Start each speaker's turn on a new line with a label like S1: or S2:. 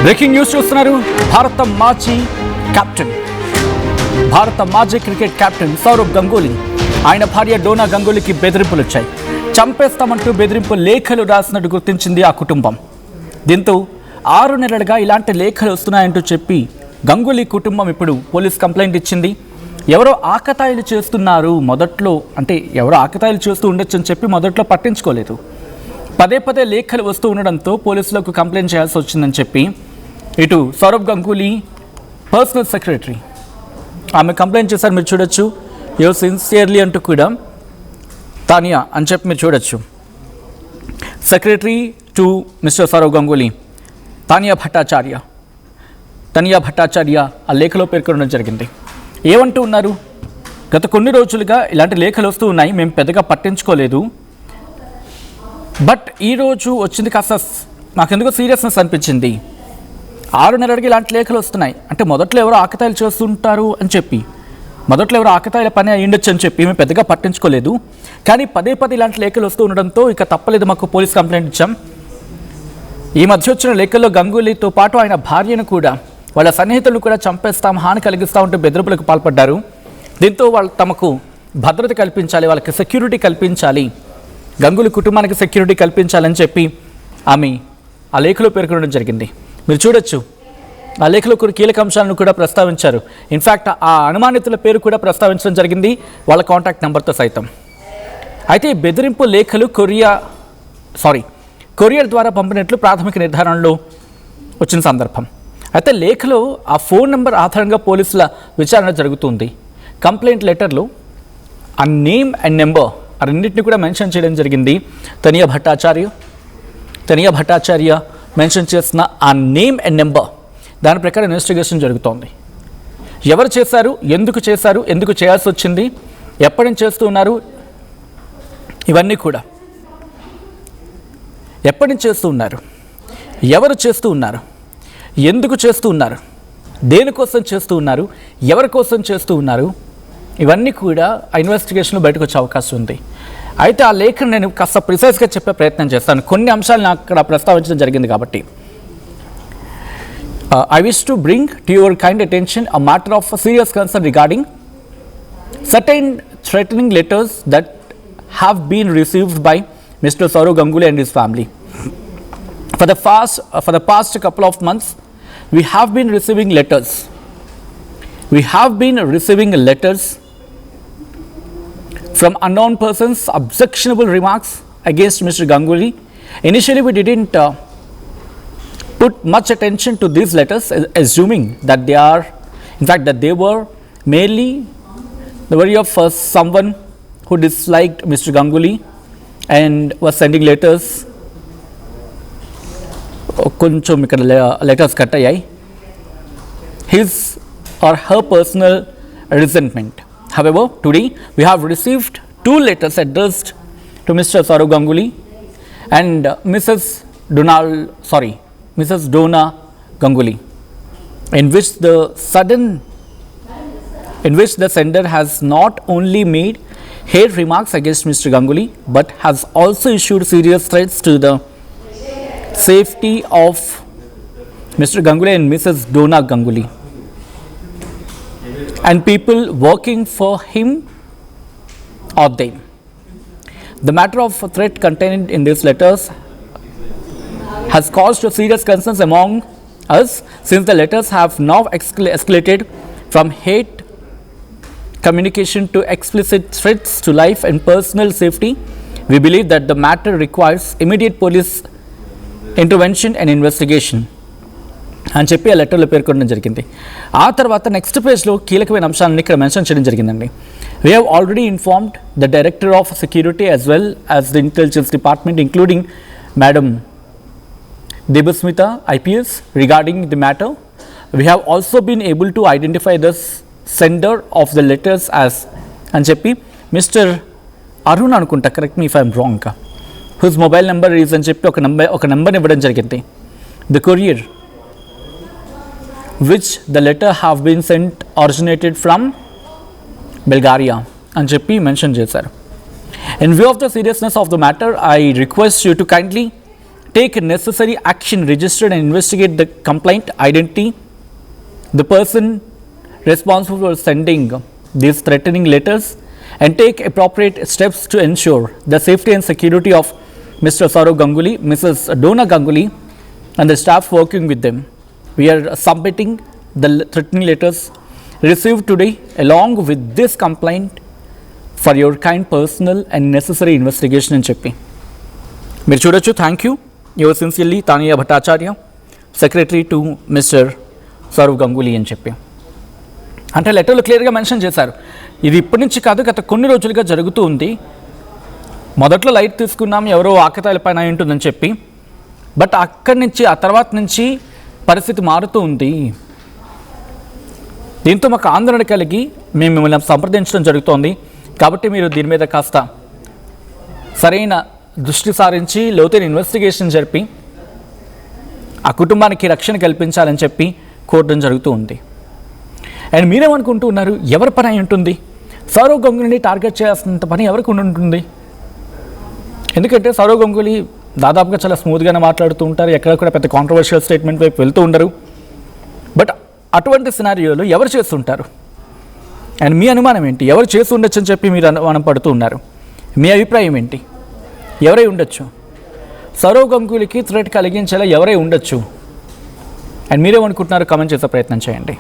S1: Breaking news చూస్తున్నారు. భారత మాజీ క్రికెట్ కెప్టెన్ సౌరవ్ గంగూలీ, ఆయన భార్య డోనా గంగూలీకి బెదిరింపులు వచ్చాయి. చంపేస్తామంటూ బెదిరింపు లేఖలు రాసినట్టు గుర్తించింది ఆ కుటుంబం. దీంతో 6 నెలలుగా ఇలాంటి లేఖలు వస్తున్నాయంటూ చెప్పి గంగూలీ కుటుంబం ఇప్పుడు పోలీస్ కంప్లైంట్ ఇచ్చింది. ఎవరో ఆకతాయిలు చేస్తున్నారు, ఎవరో ఆకతాయిలు చేస్తూ ఉండొచ్చని చెప్పి మొదట్లో పట్టించుకోలేదు. పదే లేఖలు వస్తూ ఉండడంతో పోలీసులకు కంప్లైంట్ చేయాల్సి వచ్చిందని చెప్పి ఇటు సౌరవ్ గంగూలీ పర్సనల్ సెక్రటరీ ఆమె కంప్లైంట్ చేశారు. మీరు చూడొచ్చు, యో సిన్సియర్లీ అంటూ కూడా తానియా అని చెప్పి మీరు చూడొచ్చు. Secretary to mister Sourav Ganguly Tania Bhattacharya ఆ లేఖలో పేర్కొనడం జరిగింది. ఏమంటూ ఉన్నారు? గత కొన్ని రోజులుగా ఇలాంటి లేఖలు వస్తూ ఉన్నాయి, మేము పెద్దగా పట్టించుకోలేదు. బట్ ఈరోజు వచ్చింది కాస్త నాకెందుకో సీరియస్నెస్ అనిపించింది. 6 నెలలకి ఇలాంటి లేఖలు వస్తున్నాయి అంటే మొదట్లో ఎవరో ఆకతాయిలు చేస్తుంటారు అని చెప్పి, మొదట్లో ఎవరో ఆకతాయిల పని అయ్యిండొచ్చు అని చెప్పి మేము పెద్దగా పట్టించుకోలేదు. కానీ పదే ఇలాంటి లేఖలు వస్తూ ఉండడంతో ఇక తప్పలేదు, మాకు పోలీస్ కంప్లైంట్ ఇచ్చాం. ఈ మధ్య వచ్చిన లేఖల్లో గంగూలీతో పాటు ఆయన భార్యను కూడా, వాళ్ళ సన్నిహితులను కూడా చంపేస్తాం, హాని కలిగిస్తామంటూ బెదిరింపులకు పాల్పడ్డారు. దీంతో వాళ్ళు తమకు భద్రత కల్పించాలి, వాళ్ళకి సెక్యూరిటీ కల్పించాలి, గంగూలీ కుటుంబానికి సెక్యూరిటీ కల్పించాలని చెప్పి ఆమె ఆ లేఖలో పేర్కొనడం జరిగింది. మీరు చూడొచ్చు, ఆ లేఖలో కొన్ని కీలక అంశాలను కూడా ప్రస్తావించారు. ఇన్ఫ్యాక్ట్ ఆ అనుమానితుల పేరు కూడా ప్రస్తావించడం జరిగింది, వాళ్ళ కాంటాక్ట్ నెంబర్తో సైతం. అయితే ఈ బెదిరింపు లేఖలు కొరియర్ ద్వారా పంపినట్లు ప్రాథమిక నిర్ధారణలో వచ్చిన సందర్భం. అయితే లేఖలో ఆ ఫోన్ నెంబర్ ఆధారంగా పోలీసుల విచారణ జరుగుతుంది. కంప్లైంట్ లెటర్లో ఆ నేమ్ అండ్ నెంబర్ ఆ రెండింటిని కూడా మెన్షన్ చేయడం జరిగింది. తనియా భట్టాచార్య మెన్షన్ చేసిన ఆ నేమ్ అండ్ నెంబర్, దాని ప్రకారం ఇన్వెస్టిగేషన్ జరుగుతోంది. ఎవరు చేశారు, ఎందుకు చేయాల్సి వచ్చింది, ఎప్పటి నుంచి చేస్తూ ఉన్నారు, ఇవన్నీ కూడా ఎప్పటి నుంచి చేస్తూ ఉన్నారు, ఎవరు చేస్తూ ఉన్నారు, ఎందుకు చేస్తూ ఉన్నారు, దేనికోసం చేస్తూ ఉన్నారు, ఎవరి కోసం చేస్తూ ఉన్నారు, ఇవన్నీ కూడా ఆ ఇన్వెస్టిగేషన్లో బయటకు వచ్చే అవకాశం ఉంది. అయితే ఆ లేఖను నేను కాస్త ప్రిసైజ్గా చెప్పే ప్రయత్నం చేస్తాను, కొన్ని అంశాలు నాకు అక్కడ ప్రస్తావించడం జరిగింది కాబట్టి. I wish to bring to your kind attention a matter of serious concern regarding certain threatening letters that have been received by Mr. Saurav Ganguly and his family. For the past couple of months, we have been receiving letters. From unknown persons, objectionable remarks against Mr. Ganguly. Initially, we didn't put much attention to these letters, assuming that they were merely the worry of someone who disliked Mr. Ganguly and was sending letters. కొంచెం ఇక్కడ letters cut అయ్యాయి. His or her personal resentment. However, today we have received 2 letters addressed to Mr. Saurav Ganguly and Mrs. Dona Ganguly, in which the sender has not only made hate remarks against Mr. Ganguly but has also issued serious threats to the safety of Mr. Ganguly and Mrs. Dona Ganguly and people working for him or them. The matter of threat contained in these letters has caused serious concerns among us, since the letters have now escalated from hate communication to explicit threats to life and personal safety. We believe that the matter requires immediate police intervention and investigation అని చెప్పి ఆ లెటర్లో పేర్కొనడం జరిగింది. ఆ తర్వాత next పేజ్లో కీలకమైన అంశాలను ఇక్కడ మెన్షన్ చేయడం జరిగిందండి. We have already informed the Director of Security as well as the Intelligence Department, including Madam Debasmita IPS, regarding the matter. We have also been able to identify the sender of the letters as అని చెప్పి mister Arun అనుకుంటా, correct me if I'm wrong, whose mobile number is అని చెప్పి ఒక నెంబర్ని ఇవ్వడం జరిగింది. The courier which the letter have been sent originated from Bulgaria అని చెప్పి మెన్షన్ చేశారు. In view of the seriousness of the matter, I request you to kindly take necessary action, register and investigate the complaint, identity, the person responsible for sending these threatening letters, and take appropriate steps to ensure the safety and security of Mr. Saurav Ganguly, Mrs. Dona Ganguly, and the staff working with them. We are submitting the threatening letters received today along with this complaint for your kind personal and necessary investigation అని చెప్పి మీరు చూడొచ్చు. Thank you. Your sincerely Tania Bhattacharya, secretary to mister Sourav Ganguly అని చెప్పి. అంటే లెటర్లో క్లియర్గా mention చేశారు, ఇది ఇప్పటి నుంచి కాదు, గత కొన్ని రోజులుగా జరుగుతూ ఉంది. మొదట్లో లైట్ తీసుకున్నాం, ఎవరో ఆకతాయిల పైన అయి ఉంటుందని చెప్పి, బట్ అక్కడి నుంచి ఆ తర్వాత నుంచి పరిస్థితి మారుతూ ఉంది. దీంతో మాకు ఆందోళన కలిగి మేము మిమ్మల్ని సంప్రదించడం జరుగుతోంది. కాబట్టి మీరు దీని మీద కాస్త సరైన దృష్టి సారించి లోతైన ఇన్వెస్టిగేషన్ జరిపి ఆ కుటుంబానికి రక్షణ కల్పించాలని చెప్పి కోరడం జరుగుతూ ఉంది. అండ్ మీరేమనుకుంటూ ఉన్నారు, ఎవరి పని అయి ఉంటుంది? సౌరవ్ గంగూలీని టార్గెట్ చేయాల్సినంత పని ఎవరికి ఉంటుంది? ఎందుకంటే సౌరవ్ గంగూలీ దాదాపుగా చాలా స్మూత్గానే మాట్లాడుతూ ఉంటారు, ఎక్కడ కూడా పెద్ద కాంట్రవర్షియల్ స్టేట్మెంట్ వైపు వెళ్తూ ఉండరు. బట్ అటువంటి సినారియోలు ఎవరు చేస్తుంటారు? అండ్ మీ అనుమానం ఏంటి? ఎవరు చేసి ఉండొచ్చు అని చెప్పి మీరు అనుమానం పడుతూ ఉన్నారు. మీ అభిప్రాయం ఏంటి? ఎవరై ఉండొచ్చు? సౌరవ్ గంగూలీకి థ్రెట్ కలిగించేలా ఎవరై ఉండొచ్చు? అండ్ మీరేమనుకుంటున్నారు? కామెంట్ చేసే ప్రయత్నం చేయండి.